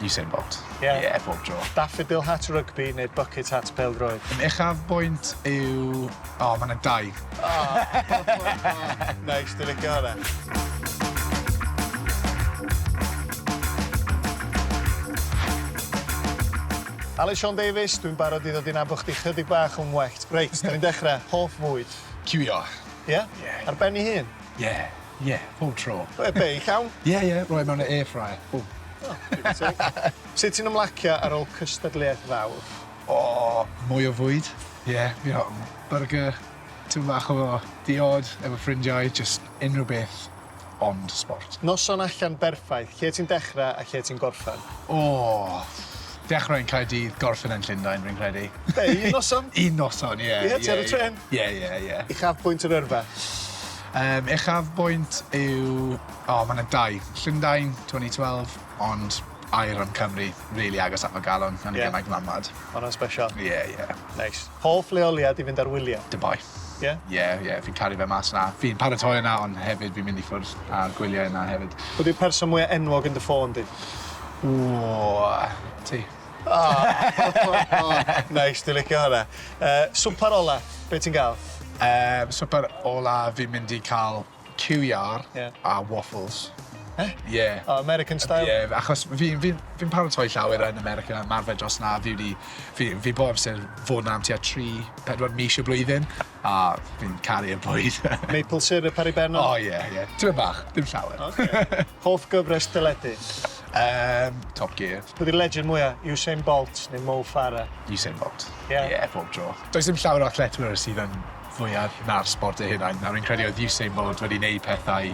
Usain Bolt. Ie, bob tro. Daffodil hat rygbi neu bucket hat pêl-droed? Uchafbwynt yw... O, mae yna dau. Neis, dwi'n licio hwnna. Siôn Davies, dwi'n barod I ddod I nabod chdi chydig bach yn welt. Reit, da ni'n dechrau. Hoff fwyd? Cywio. Ie? Ie. Ar ben I hun? Ie, pob tro. Be, I llawn? Ie, roi mewn y air fryer. Sut ti'n ymlacio ar ôl cystadleuaeth fawr? O, mwy o fwyd. Ie, burger, ti'n bach o diod, efo ffrindiau, just unrhyw beth, ond sport. Noson allan berffaith, lle ti'n dechrau a lle ti'n gorffen? O, dechrau'n Caerdydd, gorffen yn Llundain, rwy'n credu. Be, un noson? Un noson, ie. Ie, ti ar y tren? Ie. Uchafbwynt yr yrfa? Uchafbwynt yw... O, mae yna dau. Llundain, 2012, ond air am Cymru, really agos at Magalon, yn y Gymraeg mamad. Hwna'n special? Ie. Neis. Hoff leoliad I fynd ar wyliau? Dubai. Ie? Ie, fi'n caru fe mas yna. Fi'n paratoi yna, ond hefyd fi'n mynd I ffwrdd ar gwyliau yna hefyd. Pwy di'r person mwyaf enwog yn dy ffôn di? O, ti. Neis, dwi'n licio hwnna. Swper ola, be ti'n gael? Swper ola fi'n mynd I cael yw'r a waffles. Ie. American style? Ie, achos fi'n paratoi llawer yn America, marfer dros na. Fi bo amser fod na am tua 3-4 mis o blwyddyn, a fi'n caru y bwyd. Maple syrup ar ei ben o? O, ie. Ti'n bach, dim llawer. Hoff gyfres deledu? Top Gear. Pwy di'r legend mwyaf? Usain Bolt neu Mo Farah? Usain Bolt. Ie, bob tro. Does dim llawer o athletwyr sydd yn fwyaf na'r sport eu hunain. A rwy'n credu oedd Usain Bolt wedi gwneud pethau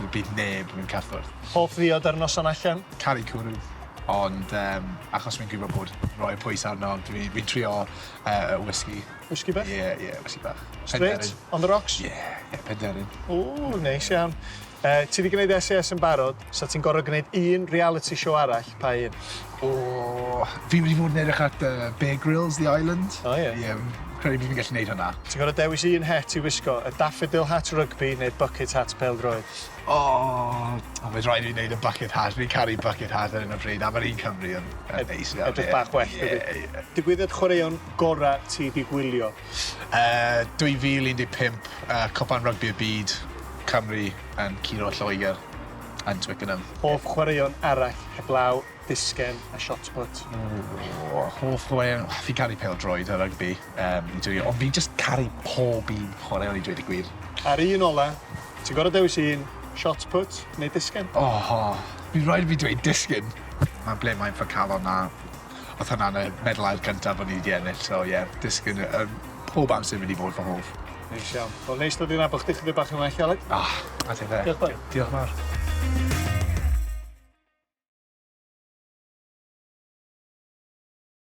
bydd neb yn cyffwrdd. Hoff ddiod ar noson allan? Caru cwrw. Ond achos fi'n gwybod bod rhoi pwys arno, fi'n trio whisky. Whisky bach? Ie, whisky bach. Straight? On the rocks? Ie, penderyn. O, neis iawn. Ti wedi gwneud SAS yn barod, so ti'n gorfod gwneud un reality show arall, pa un? O, fi wedi bod yn edrych at Bear Grylls, The Island. O, ie. Ie, credu fi'n gallu gwneud hwnna. Ti'n gorfod dewis un het I wisgo, y daffodil hat rygbi neu bucket hat pêl-droed? O, mae'n rhaid I wneud y bucket hat. Fi'n caru bucket hat ar un o bryd, a mae'r un Cymru yn neis. Edrych bach well, ydy. Ie. Digwyddiad chwaraeon gorau ti di gwylio? 2015, Copan Rugby y Byd, Cymru yn Ciro Lloegr yn Twickenham. Hoff chwaraeon arall, heblaw, disgen a shot put? Hoff chwaraeon, fi'n caru pêl-droed a rugby, ond fi'n just caru pob un chwaraeon I dweud y gwir. Ar un ola, ti'n gorfod dewis un, shot put neu disgen? Fi'n rhaid fi dweud disgyn. Mae ble mae'n ffacalon na. Oedd hwnna'n y medlair cyntaf o'n I wedi ennill, so ie, disgyn pob amser mynd I fod fy hoff. Neis iawn. Wel, neis dod I nabod chdi chydig bach yn well, Aled. A te fe. Diolch. Diolch mawr.